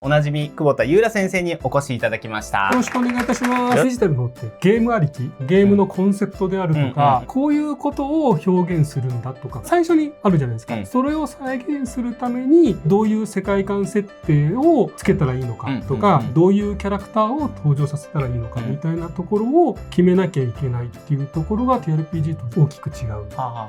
おなじみ久保田裕楽先生にお越しいただきました。よろしくお願いいたします。デジタルのってゲームありき、ゲームのコンセプトであるとか、こういうことを表現するんだとか、最初にあるじゃないですか。それを再現するためにどういう世界観設定をつけたらいいのかとか、どういうキャラクターを登場させたらいいのかみたいなところを決めなきゃいけないっていうところが TRPG と大きく違う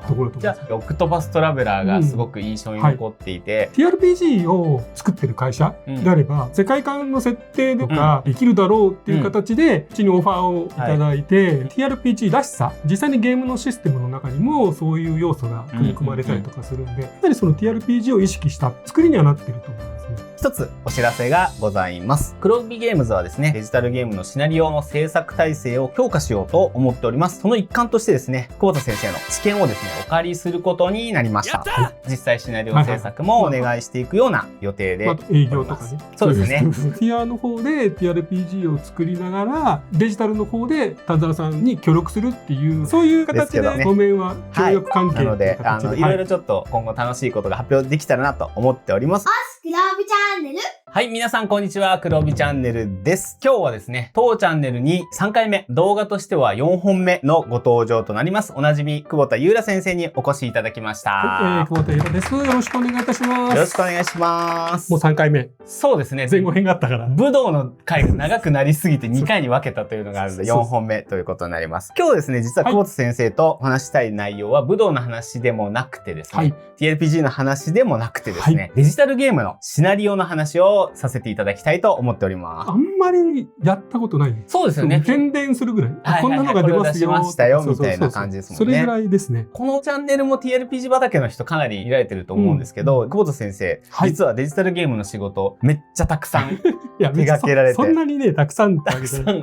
ところだと思います。じゃあオクトパストラベラーがすごく印象に残っていて、TRPG を作ってる会社であれば、世界観の設定とかできるだろうっていう形でうちにオファーをいただいて、TRPG らしさ、実際にゲームのシステムの中にもそういう要素が組み込まれたりとかするんで、やはりその TRPG を意識した作りにはなってると思いますね。一つお知らせがございます。黒帯ゲームズはですね、デジタルゲームのシナリオの制作体制を強化しようと思っております。その一環としてですね、久保田先生の知見をですね、お借りすることになりました。実際シナリオ制作もお願いしていくような予定で、営業とかね。そうですね。TR の方で TRPG を作りながら、デジタルの方で丹沢さんに協力するっていう、そういう形で当面は協力関係なので、いろいろちょっと今後楽しいことが発表できたらなと思っております。黒帯チャンネル。はい、皆さんこんにちは。黒帯チャンネルです。今日はですね、当チャンネルに3回目、動画としては4本目のご登場となります。おなじみ、久保田裕楽先生にお越しいただきました。久保田裕楽です。よろしくお願いいたします。よろしくお願いします。もう3回目。そうですね。前後編があったから。武道の回が長くなりすぎて2回に分けたというのがあるので、4本目ということになります。今日ですね、実は久保田先生とお話したい内容は、武道の話でもなくてですね、TRPG の話でもなくてですね、デジタルゲームのシナリオの話をさせていただきたいと思っております。あんまりやったことない。そうですよね。宣伝するぐらい。こんなのが出ますよ。これを出しましたよみたいな感じですもんね。それぐらいですね。このチャンネルも TRPG 畑の人かなりいられてると思うんですけど、久保田先生、実はデジタルゲームの仕事めっちゃたくさん手掛けられて、そんなにね、たくさん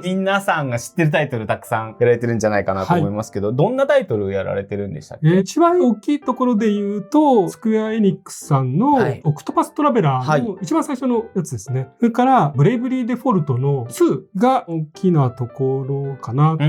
皆さんが知ってるタイトルたくさんやられてるんじゃないかなと思いますけど、どんなタイトルをやられてるんでしたっけ？一番大きいところで言うと、スクエアエニックスさんのオクトパストラベラーの一番最初のやつですね。それから、ブレイブリーデフォルトの2が大きなところかなと。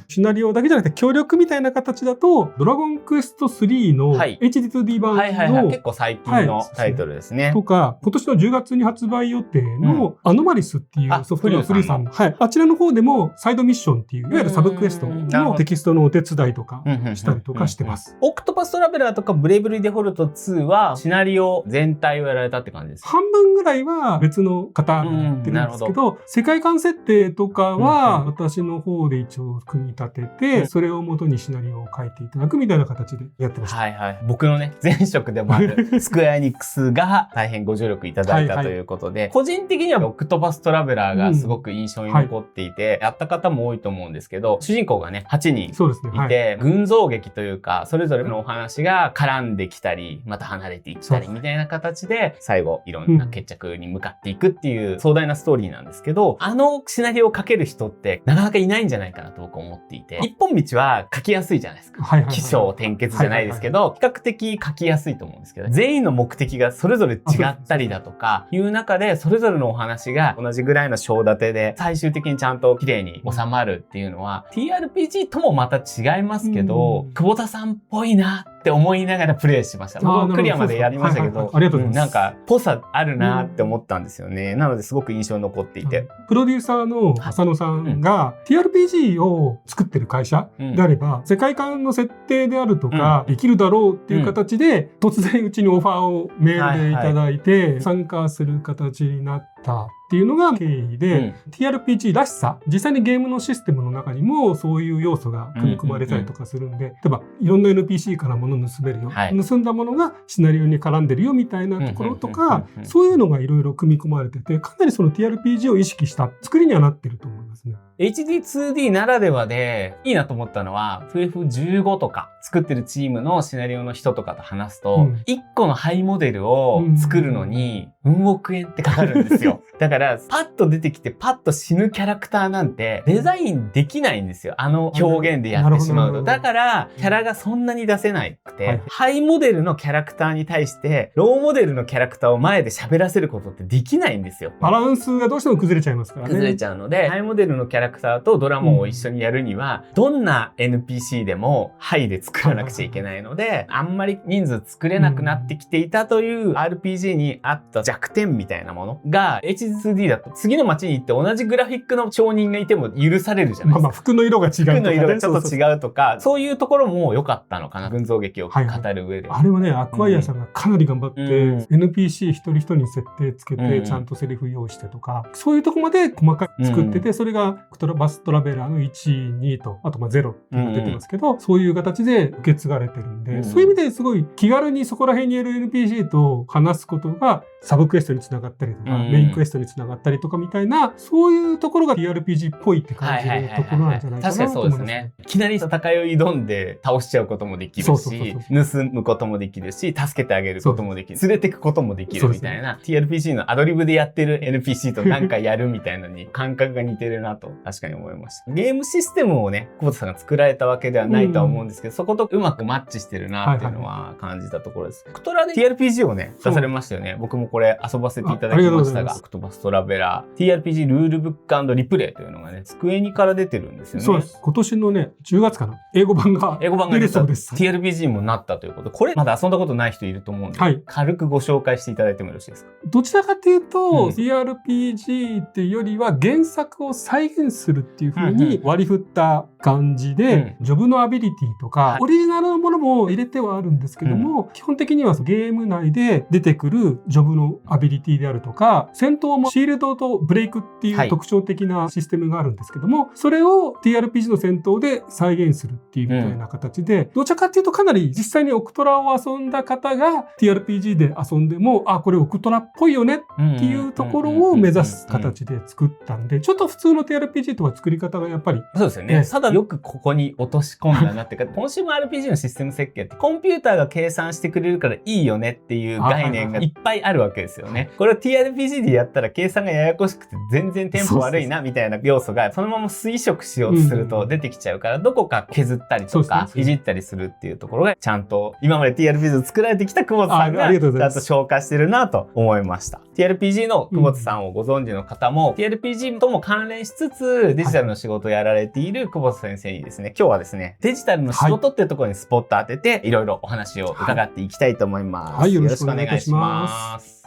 シナリオだけじゃなくて協力みたいな形だと、ドラゴンクエスト3の HD2D 版の結構最近のタイトルですね。とか、今年の10月に発売予定のアノマリスっていうソフトウェアフリーさんの、あちらの方でもサイドミッションっていう、いわゆるサブクエストのテキストのお手伝いとかしたりとかしてます。オクトパストラベラーとかブレイブリーデフォルト2はシナリオ全体をやられたって感じですか？半分ぐらいは別の方がやってるんですけど、世界観設定とかは私の方で一応組み立てて、それを元にシナリオを書いていただくみたいな形でやってました。僕のね、前職でもあるスクエアエニックスが大変ご助力いただいたということで、個人的にはオクトパストラベラーがすごく印象に残っていて、やった方も多いと思うんですけど、主人公がね、8人いて、群像劇というか、それぞれのお話が絡んできたり、また離れていったりみたいな形で、最後いろんな決着に向かっていくっていう壮大なストーリーなんですけど、あのシナリオを書ける人ってなかなかいないんじゃないかなと僕は思っていて、一本道は書きやすいじゃないですか。起承転結じゃないですけど、比較的書きやすいと思うんですけど、全員の目的がそれぞれ違ったりだとかいう中で、それぞれのお話が同じぐらいの章立てで最終的にちゃんと綺麗に収まるっていうのは TRPG ともまた違いますけど、久保田さんっぽいなって思いながらプレイしました。僕クリアまでやりましたけど、なんかぽさあるなって思ったんですよね。なのですごく印象に残っていて、プロデューサーの浅野さんが TRPG を作ってる会社であれば、世界観の設定であるとかできるだろうっていう形で、突然うちにオファーをメールでいただいて参加する形になったっていうのが経緯で、TRPG らしさ、実際にゲームのシステムの中にもそういう要素が組み込まれたりとかするんで、例えばいろんな NPC から物盗めるよ、盗んだものがシナリオに絡んでるよみたいなところとか、そういうのがいろいろ組み込まれてて、かなりその TRPG を意識した作りにはなってると思いますね。HD2D ならではでいいなと思ったのは、FF15 とか作ってるチームのシナリオの人とかと話すと、1個のハイモデルを作るのに、億円ってかかるんですよ。だから、パッと出てきてパッと死ぬキャラクターなんてデザインできないんですよ。あの表現でやってしまうと。だから、キャラがそんなに出せなくて、ハイモデルのキャラクターに対して、ローモデルのキャラクターを前で喋らせることってできないんですよ。バランスがどうしても崩れちゃいますからね。崩れちゃうので、ハイモデルのキャラクターとドラモンを一緒にやるには、どんな NPC でもハイで作作らなくちゃいけないので、あんまり人数作れなくなってきていたという RPG にあった弱点みたいなものが HD2D だと次の街に行って同じグラフィックの証人がいても許されるじゃないですか。服の色が違うとか、ね、服の色がちょっと違うとか、そういうところも良かったのかな。群像劇を語る上で。あれはね、アクワイアさんがかなり頑張って、NPC 一人一人に設定つけて、ちゃんとセリフ用意してとか、そういうとこまで細かく作ってて、それがオクトパストラベラーの1、2と、あと0っていうのが出てますけど、そういう形で受け継がれてるんで、そういう意味ですごい気軽にそこら辺にいる NPC と話すことがサブクエストにつながったりとか、メインクエストにつながったりとかみたいな、そういうところが TRPG っぽいって感じるところなんじゃないかなと思います。確かにそうですね。いきなり戦いを挑んで倒しちゃうこともできるし、盗むこともできるし、助けてあげることもできる。連れてくこともできるみたいな、TRPG のアドリブでやってる NPC となんかやるみたいなのに感覚が似てるなと確かに思いました。ゲームシステムをね、久保田さんが作られたわけではないとは思うんですけど、そことうまくマッチしてるなっていうのは感じたところです。オクトラで TRPG をね、出されましたよね。僕もこれ遊ばせていただきましたが、オクトパストラベラー TRPG ルールブック&リプレイというのがね、机にから出てるんですよね。そうです。今年のね、10月かな。英語版が出るそうです。TRPG もなったということで、これまだ遊んだことない人いると思うんで、軽くご紹介していただいてもよろしいですか？どちらかというと、TRPG っていうよりは原作を再現するっていう風に割り振った感じで、ジョブのアビリティとか、オリジナルのものも入れてはあるんですけども、基本的にはゲーム内で出てくるジョブのアビリティであるとか、戦闘もシールドとブレイクっていう特徴的なシステムがあるんですけども、それを TRPG の戦闘で再現するっていうみたいな形で、どちらかっていうとかなり実際にオクトラを遊んだ方が TRPG で遊んでも、あ、これオクトラっぽいよねっていうところを目指す形で作ったんで、ちょっと普通の TRPG とは作り方がやっぱり。そうですよね。ただよくここに落とし込んだなっていうか、コンシューマー RPG のシステム設計ってコンピューターが計算してくれるからいいよねっていう概念がいっぱいあるわけですよね。これを TRPG でやったら計算がややこしくて全然テンポ悪いなみたいな要素がそのまま推測しようとすると出てきちゃうから、どこか削ったりとかいじったりするっていうところがちゃんと今まで TRPG を作られてきた久保田さんがちゃんと消化してるなと思いました。TRPG の久保田さんをご存知の方も、TRPG とも関連しつつデジタルの仕事をやられている久保田先生にですね、今日はですね、デジタルの仕事っていうところにスポット当てて、いろいろお話を伺っていきたいと思います。よろしくお願いします。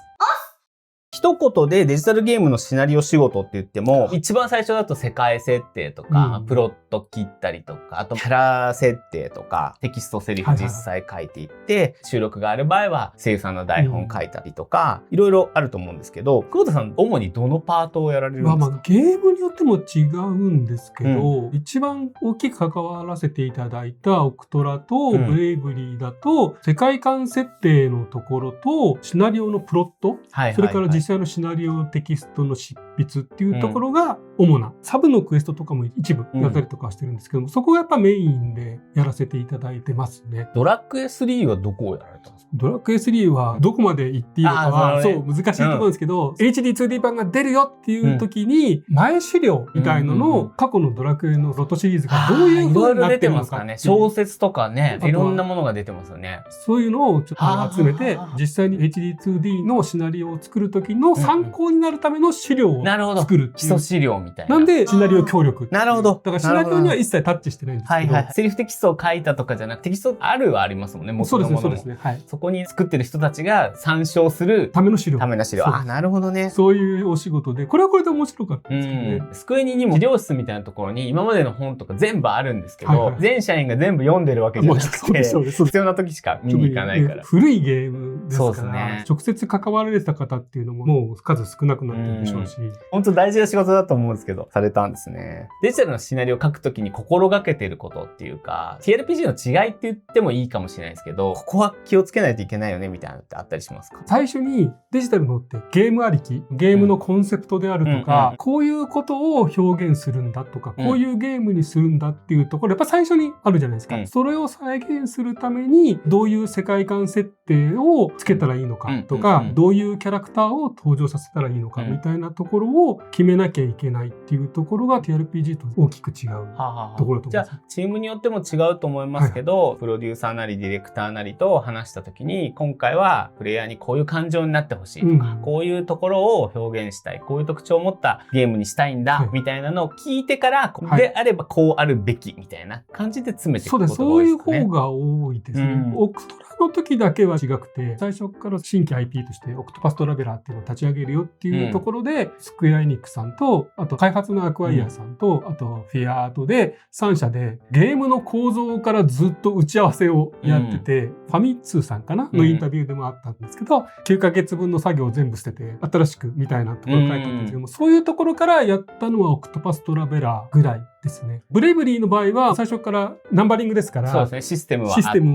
一言でデジタルゲームのシナリオ仕事って言っても、一番最初だと世界設定とか、プロット切ったりとか、あとキャラ設定とか、テキストセリフ実際書いていって、収録がある場合は声優さんの台本書いたりとか、いろいろあると思うんですけど、久保田さん、主にどのパートをやられるんですか？ゲームによっても違うんですけど、一番大きく関わらせていただいたオクトラとブレイブリーだと、世界観設定のところと、シナリオのプロット、それから実際のシナリオテキストの執筆っていうところが主な、サブのクエストとかも一部やったりとかしてるんですけども、そこがやっぱメインでやらせていただいてますね。ドラクエ3はどこをやられたんですか？ドラクエ3はどこまで行っていいのかは、そう難しいところなんですけど、HD2D 版が出るよっていう時に、前資料みたいのの過去のドラクエのロトシリーズがどういう風になってるのかね。小説とかね、いろんなものが出てますよね。そういうのをちょっと集めて、実際に HD2D のシナリオを作る時の参考になるための資料を作る。基礎資料みたいな。なんでシナリオ協力。なるほど。だからシナリオには一切タッチしてないんですけど。セリフテキストを書いたとかじゃなくて、テキストあるはありますもんね。そうですね、そうですね。そこに作ってる人たちが参照するための資料。あ、なるほどね。そういうお仕事で、これはこれで面白かったですけどね。机にも資料室みたいなところに今までの本とか全部あるんですけど、全社員が全部読んでるわけじゃなくて、必要な時しか見に行かないから。古いゲームですから、直接関わられた方っていうのももう数少なくなってるでしょうし。本当大事な仕事だと思うんですけど、されたんですね。デジタルのシナリオを書くときに心がけてることっていうか、TRPG の違いって言ってもいいかもしれないですけど、ここは気をつけないといけないよねみたいなのってあったりしますか？最初にデジタルのってゲームありき、ゲームのコンセプトであるとか、こういうことを表現するんだとか、こういうゲームにするんだっていうところ、やっぱ最初にあるじゃないですか。それを再現するために、どういう世界観設定をつけたらいいのかとか、どういうキャラクターを登場させたらいいのかみたいなとこころを決めなきゃいけないっていうところが TRPG と大きく違うところだと思います。じゃあチームによっても違うと思いますけど、プロデューサーなりディレクターなりと話した時に、今回はプレイヤーにこういう感情になってほしいとか、こういうところを表現したい、こういう特徴を持ったゲームにしたいんだ、みたいなのを聞いてから、であればこうあるべきみたいな感じで詰めていくことが多いですかね。そういう方が多いですね。オクトラの時だけは違くて、最初から新規 IP としてオクトパストラベラーっていうのを立ち上げるよっていうところで、スクエアエニックスさんと、あと開発のアクアイアさんと、あとフィアートで3社でゲームの構造からずっと打ち合わせをやってて、ファミ通さんかなのインタビューでもあったんですけど、9ヶ月分の作業を全部捨てて新しくみたいなところ書いてあったんですけども、そういうところからやったのはオクトパストラベラーぐらいですね。ブレイブリーの場合は最初からナンバリングですから、そうですね、システム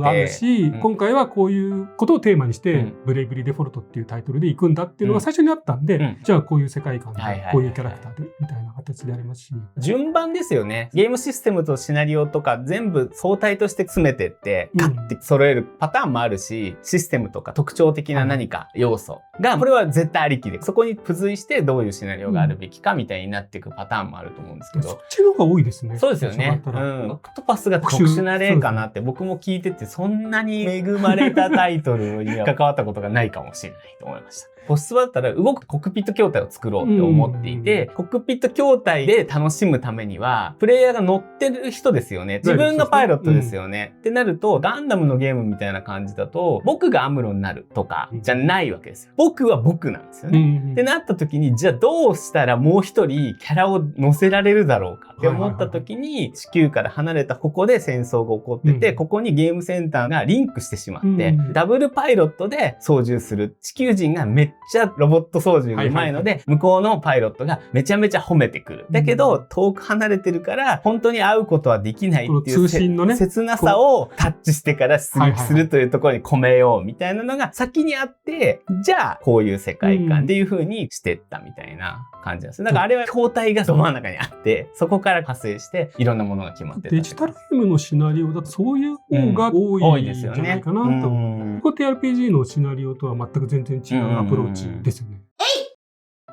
はあるし、今回はこういうことをテーマにして、ブレイブリーデフォルトっていうタイトルで行くんだっていうのが最初にあったんで、じゃあこういう世界観で、こういうキャラクターでみたいな形でありますし。順番ですよね。ゲームシステムとシナリオとか全部相対として詰めてって、ガッて揃えるパターンもあるし、システムとか特徴的な何か要素が、これは絶対ありきで、そこに付随してどういうシナリオがあるべきかみたいになっていくパターンもあると思うんですけど。そっちの方が多いですね。そうですよね。オクトパスが特殊な例かなって僕も聞いてて、そんなに恵まれたタイトルに関わったことがないかもしれないと思いました。ポストだったら動くコックピット筐体を作ろうって思っていて、コックピット筐体で楽しむためには、プレイヤーが乗ってる人ですよね。自分がパイロットですよね。ってなると、ガンダムのゲームみたいな感じだと、僕がアムロになるとかじゃないわけですよ。僕は僕なんですよね。ってなった時に、じゃあどうしたらもう一人キャラを乗せられるだろうかって思った時に、地球から離れたここで戦争が起こってて、ここにゲームセンターがリンクしてしまって、ダブルパイロットで操縦する地球人がめっちゃロボット操縦が上手いので、向こうのパイロットがめちゃめちゃ褒めてくる。だけど、遠く離れてるから、本当に会うことはできないっていう通信のね、切なさをタッチしてから出撃するというところに込めようみたいなのが先にあって、じゃあ、こういう世界観っていう風にしてったみたいな感じなんです。だからあれは筐体がど真ん中にあって、そこから派生していろんなものが決まってた。デジタルゲームのシナリオだとそういう方が多いんじゃないかなと思う。ここ TRPG のシナリオとは全く全然違うアプローチですよね。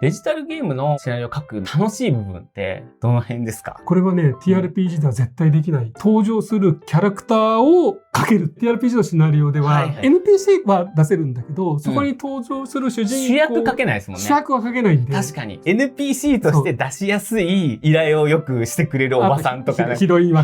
デジタルゲームのシナリオを書く楽しい部分ってどの辺ですか？これはね、TRPG では絶対できない。登場するキャラクターを書ける。TRPG のシナリオでは、NPC は出せるんだけど、そこに登場する主人公、主役書けないですもんね。主役は書けないんで。確かに。NPC として出しやすい依頼をよくしてくれるおばさんとか、ヒロイン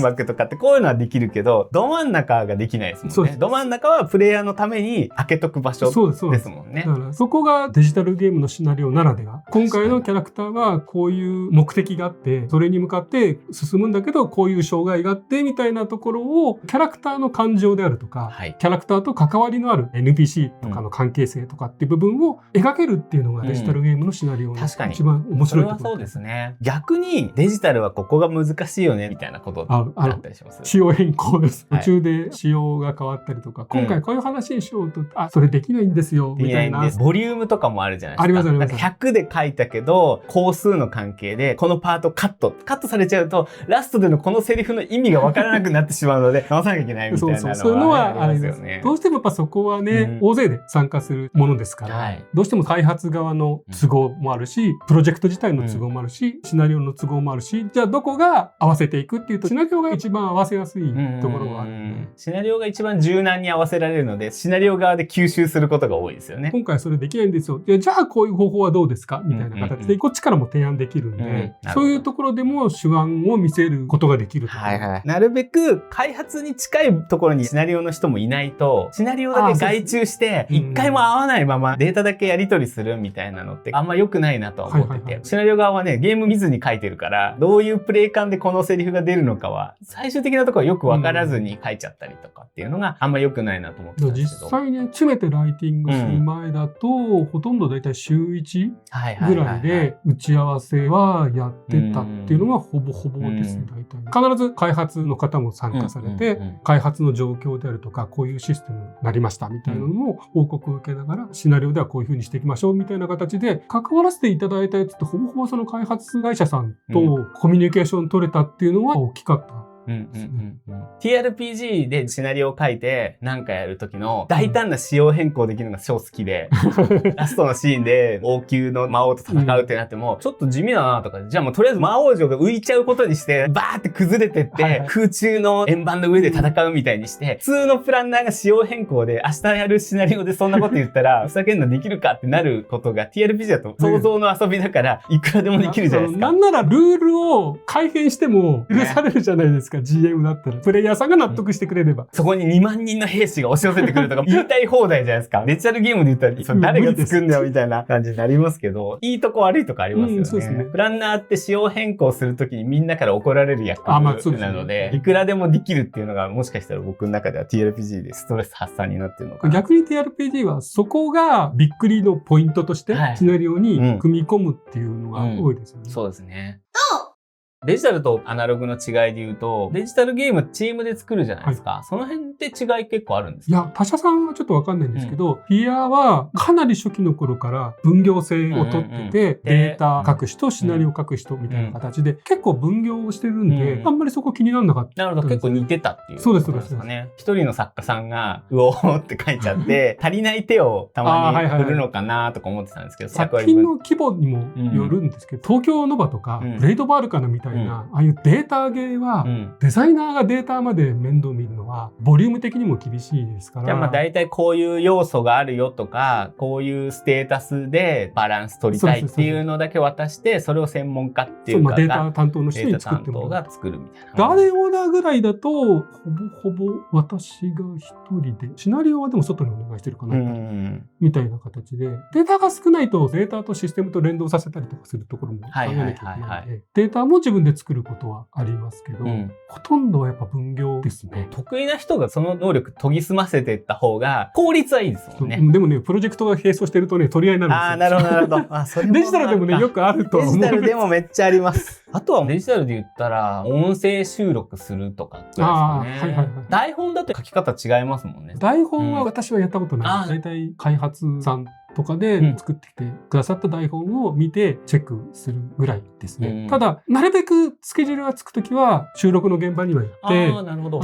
枠とかってこういうのはできるけど、ど真ん中ができないですもんね。ど真ん中はプレイヤーのために開けとく場所ですもんね。だからそこがデジタルゲームのシナリオならでは。今回のキャラクターはこういう目的があって、それに向かって進むんだけど、こういう障害があって、みたいなところを、キャラクターの感情であるとか、キャラクターと関わりのある NPC とかの関係性とかっていう部分を描けるっていうのがデジタルゲームのシナリオの一番面白いところ。それはそうですね。逆にデジタルはここが難しいよね、みたいなことだったりします。仕様変更です。途中で仕様が変わったりとか、今回こういう話にしようと、それできないんですよ、みたいな。ボリュームとかもあるじゃないですか。ありますあります。100で書いたけど、工数の関係で、このパートカットされちゃうと、ラストでのこのセリフの意味がわからなくなってしまうので、直さなきゃいけないみたいなのはありますよね。どうしてもやっぱそこはね、大勢で参加するものですから、どうしても開発側の都合もあるし、プロジェクト自体の都合もあるし、シナリオの都合もあるし、じゃあどこが合わせていくっていうと、シナリオが一番合わせやすいところがあるので。シナリオが一番柔軟に合わせられるので、シナリオ側で吸収することが多いですよね。今回それできないんですよ。じゃあこういう方法はどうですかみたいな形で、こっちからも提案できるんで、そういうところでも手腕を見せることができる。なるべく開発に近いところにシナリオの人もいないと、シナリオだけ外注して、一回も合わないままデータだけやり取りするみたいなのってあんま良くないなと思ってて、シナリオ側はね、ゲーム見ずに書いてるから、どういうプレイ感でこのセリフが出るのかは、最終的なところはよくわからずに書いちゃったりとかっていうのがあんま良くないなと思ってたんですけど。実際ね、詰めてライティングする前だと、ほとんどだいたい週1ぐらいで打ち合わせはやってたっていうのがほぼほぼですね、大体。必ず開発の方も参加されて、開発の状況であるとか、こういうシステムになりましたみたいなのも報告を受けながら、シナリオではこういう風にしていきましょうみたいな形で、関わらせていただいたやつってほぼほぼその開発会社さんとコミュニケーション取れたっていうのは大きかった TRPG でシナリオを書いてなんかやる時の大胆な仕様変更できるのが超好きで、ラストのシーンで王宮の魔王と戦うってなっても、ちょっと地味だなとか、じゃあもうとりあえず魔王城が浮いちゃうことにして、バーって崩れてって、空中の円盤の上で戦うみたいにして、普通のプランナーが仕様変更で明日やるシナリオでそんなこと言ったら、ふざけんのできるかってなることが TRPG だと想像の遊びだから、いくらでもできるじゃないですか。なんならルールを改変しても許されるじゃないですか、GM だったら。プレイヤーさんが納得してくれれば。そこに2万人の兵士が押し寄せてくるとか、言いたい放題じゃないですか。デジタルゲームで言ったら、それ誰が作るんだよみたいな感じになりますけど、いいとこ悪いとこありますよね。そうですね。プランナーって仕様変更するときにみんなから怒られる役なので、いくらでもできるっていうのが、もしかしたら僕の中では TRPG でストレス発散になってるのかな。逆に TRPG はそこがびっくりのポイントとしてシナリオに組み込むっていうのが多いですよね。そうですね。デジタルとアナログの違いで言うと、デジタルゲームチームで作るじゃないですか。はい、その辺って違い結構あるんですか？いや、他社さんはちょっとわかんないんですけど、フィアはかなり初期の頃から分業制を取ってて、データ書く人、シナリオ書く人みたいな形で、結構分業をしてるんで、あんまりそこ気にならなかった。なるほど、結構似てたっていう。そうです、そうです。一人の作家さんが、うおーって書いちゃって、足りない手をたまに振るのかなとか思ってたんですけど、作品の規模にもよるんですけど、東京ノバとか、ブレイドバールカナみたいな、ああいうデータゲーは、デザイナーがデータまで面倒見るのは、ボリューム的にも厳しいですから。じゃあまあ大体こういう要素があるよとか、こういうステータスでバランス取りたいっていうのだけ渡して、それを専門家っていうか、データ担当の人に作ってもらう。データ担当が作るみたいな。ガーデンオーダーぐらいだと、ほぼ私が一人で、シナリオはでも外にお願いしてるかな、みたいな形で、データが少ないとデータとシステムと連動させたりとかするところも考えなきゃいけないので、データも自分で作ることはありますけど、ほとんどはやっぱ分業ですね。得意な人がその能力研ぎ澄ませていった方が効率はいいですもんね。でもね、プロジェクトが並走してるとね、取り合いになるんですよ。ああ、なるほど、なるほど。あ、それもデジタルでもね、よくあると思う。デジタルでもめっちゃあります。あとはデジタルで言ったら、音声収録するとかですかね。台本だって書き方違いますもんね。台本は私はやったことない。大体開発さんとかで作ってきてくださった台本を見てチェックするぐらいですね。ただ、なるべくスケジュールがつくときは収録の現場には行って、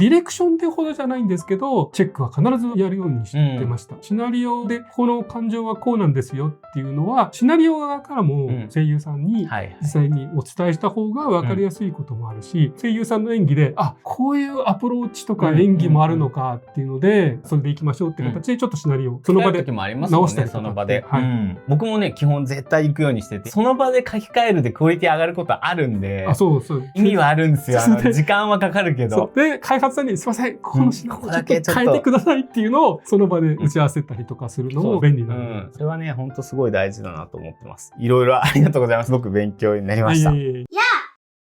ディレクションってほどじゃないんですけど、チェックは必ずやるようにしてました。シナリオでこの感情はこうなんですよっていうのは、シナリオ側からも声優さんに実際にお伝えした方が分かりやすいこともあるし、声優さんの演技で、あ、こういうアプローチとか演技もあるのかっていうので、それで行きましょうって形でちょっとシナリオその場で直したりとか。僕もね、基本絶対行くようにしてて、その場で書き換えるでクオリティ上がることはあるんで、意味はあるんですよ。時間はかかるけど。で、開発者に、すいません、このシナリオちょっと変えてくださいっていうのを、その場で打ち合わせたりとかするのも便利なので。それはね、ほんとすごい大事だなと思ってます。いろいろありがとうございます。すごく勉強になりました。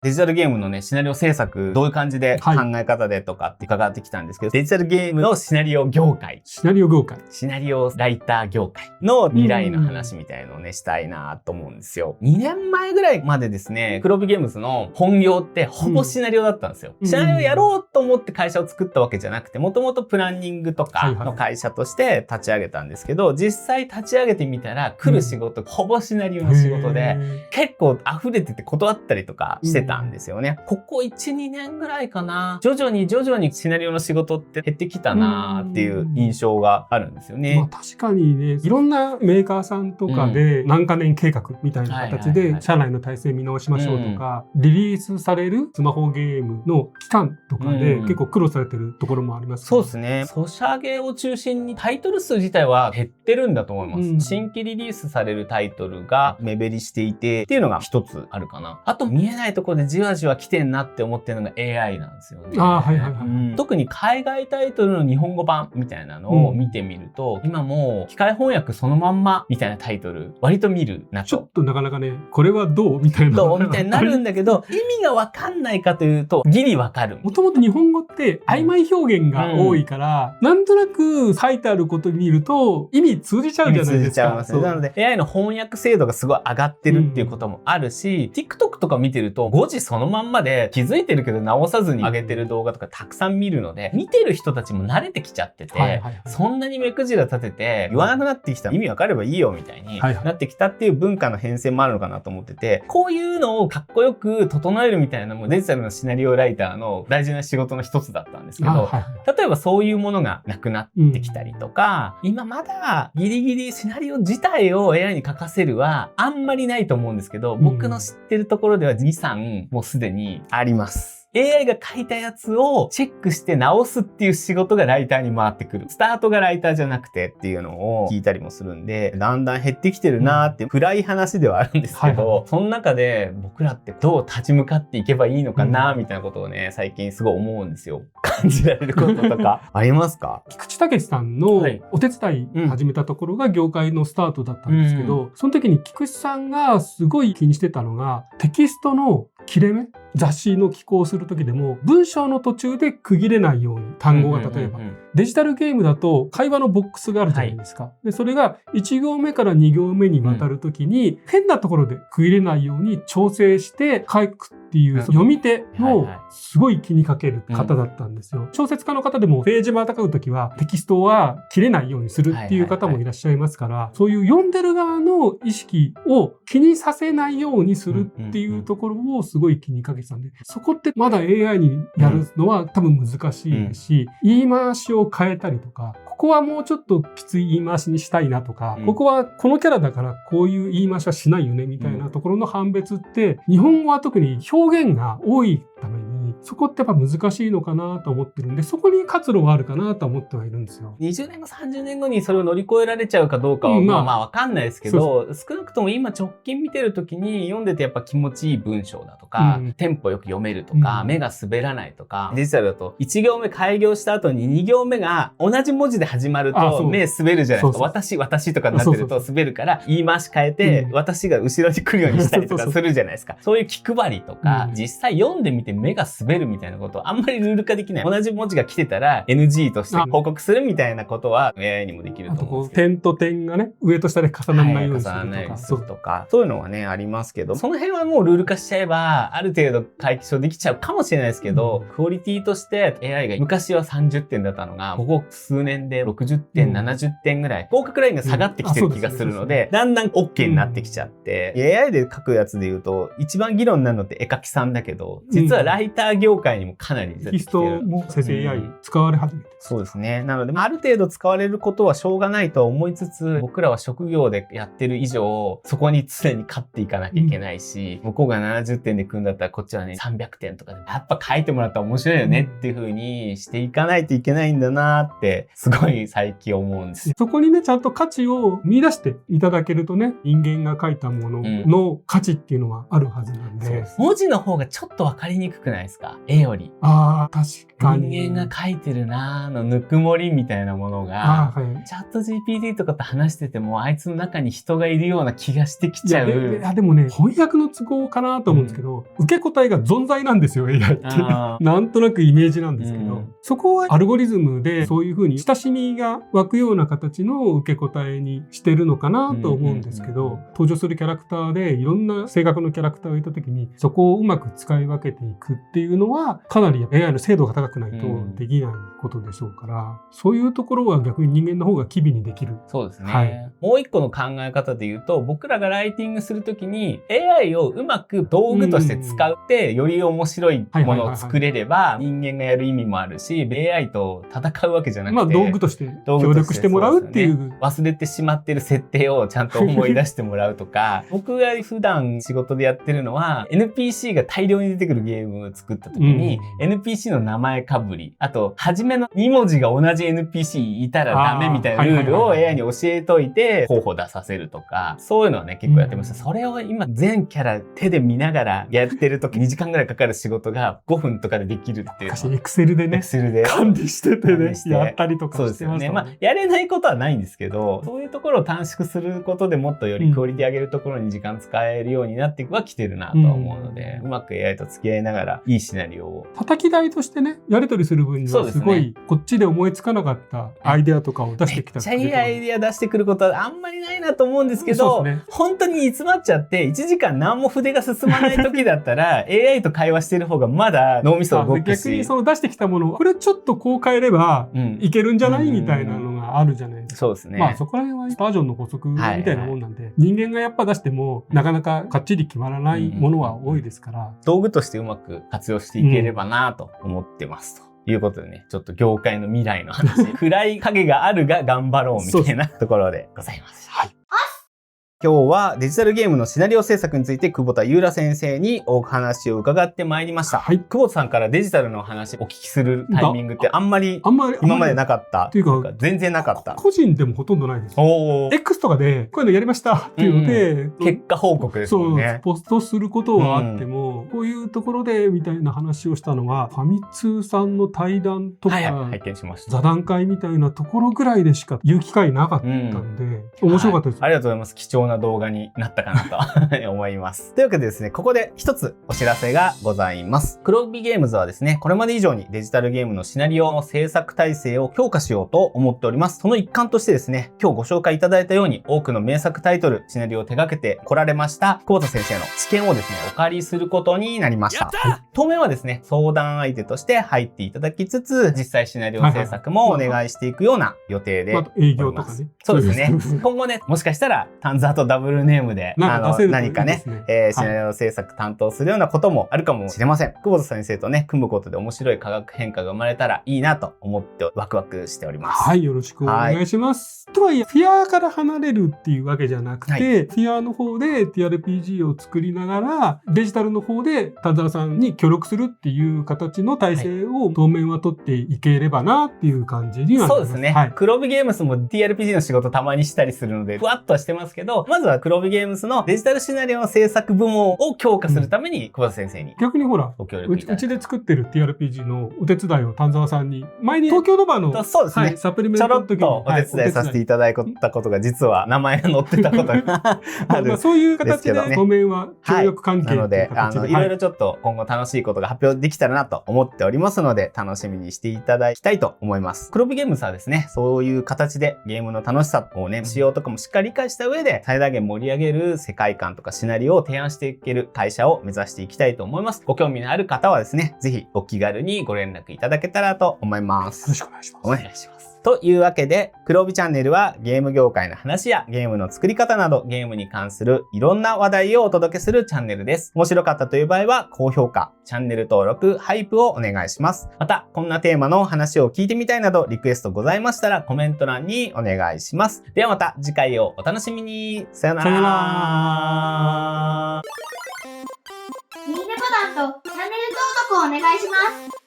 デジタルゲームのね、シナリオ制作、どういう感じで考え方でとかって伺ってきたんですけど、デジタルゲームのシナリオ業界。シナリオライター業界の未来の話みたいのをね、したいなと思うんですよ。2年前ぐらいまでですね、黒帯ゲームズの本業ってほぼシナリオだったんですよ。シナリオやろうと思って会社を作ったわけじゃなくて、もともとプランニングとかの会社として立ち上げたんですけど、実際立ち上げてみたら来る仕事、ほぼシナリオの仕事で、結構溢れてて断ったりとかしてたんですよね。ここ 1,2 年ぐらいかな。徐々にシナリオの仕事って減ってきたなっていう印象があるんですよね。確かにね、いろんなメーカーさんとかで何か年計画みたいな形で社内の体制見直しましょうとか、リリースされるスマホゲームの期間とかで結構苦労されてるところもありますね。そうですね。ソシャゲを中心にタイトル数自体は減ってるんだと思います。新規リリースされるタイトルが目減りしていてっていうのが一つあるかな。あと見えないところでじわじわ来てんなって思ってるのが AI なんですよね。特に海外タイトルの日本語版みたいなのを見てみると、今もう機械翻訳そのまんまみたいなタイトル割と見るなと。ちょっとなかなかね、これはどうみたいな。どうみたいになるんだけど、意味がわかんないかというとギリわかる。もともと日本語って曖昧表現が多いから、なんとなく書いてあることに見ると意味通じちゃうじゃないですか。なので AI の翻訳精度がすごい上がってるっていうこともあるし、TikTok とか見てると5文字そのまんまで気づいてるけど直さずに上げてる動画とかたくさん見るので、見てる人たちも慣れてきちゃってて、そんなに目くじら立てて言わなくなってきたら意味わかればいいよみたいになってきたっていう文化の変遷もあるのかなと思ってて、こういうのをかっこよく整えるみたいなのもデジタルのシナリオライターの大事な仕事の一つだったんですけど、例えばそういうものがなくなってきたりとか、今まだギリギリシナリオ自体を AI に書かせるはあんまりないと思うんですけど、僕の知ってるところでは2、3もうすでにあります。AI が書いたやつをチェックして直すっていう仕事がライターに回ってくる。スタートがライターじゃなくてっていうのを聞いたりもするんで、だんだん減ってきてるなーって暗い話ではあるんですけど、その中で僕らってどう立ち向かっていけばいいのかなーみたいなことをね、最近すごい思うんですよ。感じられることとかありますか？菊池武さんのお手伝い始めたところが業界のスタートだったんですけど、その時に菊池さんがすごい気にしてたのが、テキストの切れ目、雑誌の寄稿する時でも文章の途中で区切れないように、単語が例えばデジタルゲームだと会話のボックスがあるじゃないですか。でそれが1行目から2行目に渡る時に変なところで区切れないように調整して書くっていう読み手のすごい気にかける方だったんですよ。小説家の方でもページまたがう時はテキストは切れないようにするっていう方もいらっしゃいますから、そういう読んでる側の意識を気にさせないようにするっていうところをすごい気にかけてたんで、そこってまだ AI にやるのは多分難しいし、言い回しを変えたりとか、ここはもうちょっときつい言い回しにしたいなとか、ここはこのキャラだからこういう言い回しはしないよねみたいなところの判別って、日本語は特に表現が多いためにそこってやっぱ難しいのかなと思ってるんで、そこに活路はあるかなと思ってはいるんですよ。20年後30年後にそれを乗り越えられちゃうかどうかはまあわかんないですけど、少なくとも今直近見てる時に読んでてやっぱ気持ちいい文章だとか、テンポよく読めるとか、目が滑らないとか、デジタルだと1行目開業した後に2行目が同じ文字で始まると目滑るじゃないですか。私とかになってると滑るから言い回し変えて、私が後ろに来るようにしたりとかするじゃないですか。そういう気配りとか、実際読んでみて目が滑るみたいなことをあんまりルール化できない。同じ文字が来てたら NG として報告するみたいなことは AI にもできると思うんですけど。点と点がね、上と下で重ならないようにするとか、そういうのはね、ありますけど、その辺はもうルール化しちゃえば、ある程度回帰できちゃうかもしれないですけど、クオリティとして AI が昔は30点だったのが、ここ数年で60点、70点ぐらい、合格ラインが下がってきてる気がするので、だんだん OK になってきちゃって、AI で書くやつで言うと、一番議論になるのって絵描きさんだけど、実はライター業界にもかなりテキストも生成 AI 使われ始めて、そうですね。なので、ある程度使われることはしょうがないとは思いつつ、僕らは職業でやってる以上、そこに常に勝っていかなきゃいけないし、向こうが70点で組んだったらこっちはね、300点とかで、やっぱ書いてもらったら面白いよねっていう風にしていかないといけないんだなって、すごい最近思うんです。そこにね、ちゃんと価値を見出していただけるとね、人間が書いたものの価値っていうのはあるはずなんで。文字の方がちょっとわかりにくくないですか？絵より。ああ、確かに。人間が書いてるなーのぬくもりみたいなものが、チャット GPT とかと話してても、あいつの中に人がいるような気がしてきちゃう。いやでもね、翻訳の都合かなと思うんですけど、受け答えが存在なんですよ、AI って。なんとなくイメージなんですけど、そこはアルゴリズムでそういう風に親しみが湧くような形の受け答えにしてるのかなと思うんですけど、登場するキャラクターでいろんな性格のキャラクターがいた時に、そこをうまく使い分けていくっていうのは、かなり AI の精度が高くないとできないことでしょうから、そういうところは逆に人間の方が機微にできる。そうですね。もう一個の考え方で言うと、僕らがライティングするときに AI をうまく道具として使って、より面白いものを作れれば、人間がやる意味もあるし、AI と戦うわけじゃなくて、道具として協力してもらうっていう。忘れてしまってる設定をちゃんと思い出してもらうとか、僕が普段仕事でやってるのは、NPC が大量に出てくるゲームを作ったときに、NPC の名前かぶり、あと、初めの2文字が同じ NPC いたらダメみたいなルールを AI に教えといて、候補出させるとか、そういうのはね、結構やってました。それを今、全キャラ手で見ながらやってるとき2時間ぐらいかかる仕事が5分とかでできるっていう。昔、Excel でね、管理しててね、やったりとかしてました。そうですよね。まあ、やれないことはないんですけど、そういうところを短縮することでもっとよりクオリティ上げるところに時間使えるようになってはきてるなとは思うので、うまく AI と付き合いながらいいシナリオを。叩き台としてね、やり取りする分にはすごい言っちで思いつかなかったアイデアとかを出してきためっちゃいいアイデア出してくることはあんまりないなと思うんですけど、本当に煮詰まっちゃって1時間何も筆が進まない時だったらAI と会話してる方がまだ脳みそ動くし、逆にその出してきたものをこれちょっとこう変えればいけるんじゃないみたいなのがあるじゃないですか。そうですね。まあそこら辺はバージョンの法則みたいなもんなんで、人間がやっぱ出してもなかなかかっちり決まらないものは多いですから、道具としてうまく活用していければなと思ってますということでね、ちょっと業界の未来の話暗い影があるが頑張ろうみたいなところでございます。はい。今日はデジタルゲームのシナリオ制作について久保田優良先生にお話を伺ってまいりました。はい、久保田さんからデジタルの話お聞きするタイミングってあんまり今までなかったっていうか全然なかった。個人でもほとんどないです。X とかでこういうのやりましたっていうので、結果報告ですもんね。ポストすることはあっても、こういうところでみたいな話をしたのはファミ通さんの対談とか拝見しました。座談会みたいなところぐらいでしか言う機会なかったんで、面白かったです。ありがとうございます。貴重な動画になったかなと思います。というわけでですね、ここで一つお知らせがございます。黒帯ゲームズはですね、これまで以上にデジタルゲームのシナリオの制作体制を強化しようと思っております。その一環としてですね、今日ご紹介いただいたように多くの名作タイトル、シナリオを手掛けてこられました久保田先生の知見をですね、お借りすることになりました。当面はですね、相談相手として入っていただきつつ、実際シナリオ制作もお願いしていくような予定でおります。営業とかね。そうですね。今後ね、もしかしたらタンザーとダブルネームで何かね、シナリオ制作担当するようなこともあるかもしれません。久保田先生とね、組むことで面白い化学変化が生まれたらいいなと思ってワクワクしております。はい、よろしくお願いします。とはいえ、フィアから離れるっていうわけじゃなくて、フィアの方で TRPG を作りながら、デジタルの方で田沢さんに協力するっていう形の体制を当面は取っていければなっていう感じにはなります。そうですね。黒帯ゲームスも TRPG の仕事たまにしたりするので、ふわっとはしてますけど、まずは黒帯ゲームスのデジタルシナリオの制作部門を強化するために、久保田先生に逆にほら、ご協力いただいて。うちで作ってる TRPG のお手伝いを丹沢さんに、前に東京の場の、そうですね。サプリメントの時にちょろっとお手伝いさせていただいたことが、実は名前が載ってたことがある。そういう形で、当面は協力関係なので、いろいろちょっと今後楽しいことが発表できたらなと思っておりますので、楽しみにしていただきたいと思います。黒帯ゲームズはですね、そういう形でゲームの楽しさをね、仕様とかもしっかり理解した上で、最大限盛り上げる世界観とかシナリオを提案していける会社を目指していきたいと思います。ご興味のある方はですね、ぜひお気軽にご連絡いただけたらと思います。よろしくお願いします。お願いします。というわけで、黒帯チャンネルはゲーム業界の話やゲームの作り方などゲームに関するいろんな話題をお届けするチャンネルです。面白かったという場合は高評価、チャンネル登録、ハイプをお願いします。また、こんなテーマの話を聞いてみたいなどリクエストございましたらコメント欄にお願いします。ではまた次回をお楽しみに。さよなら。いいねボタンとチャンネル登録をお願いします。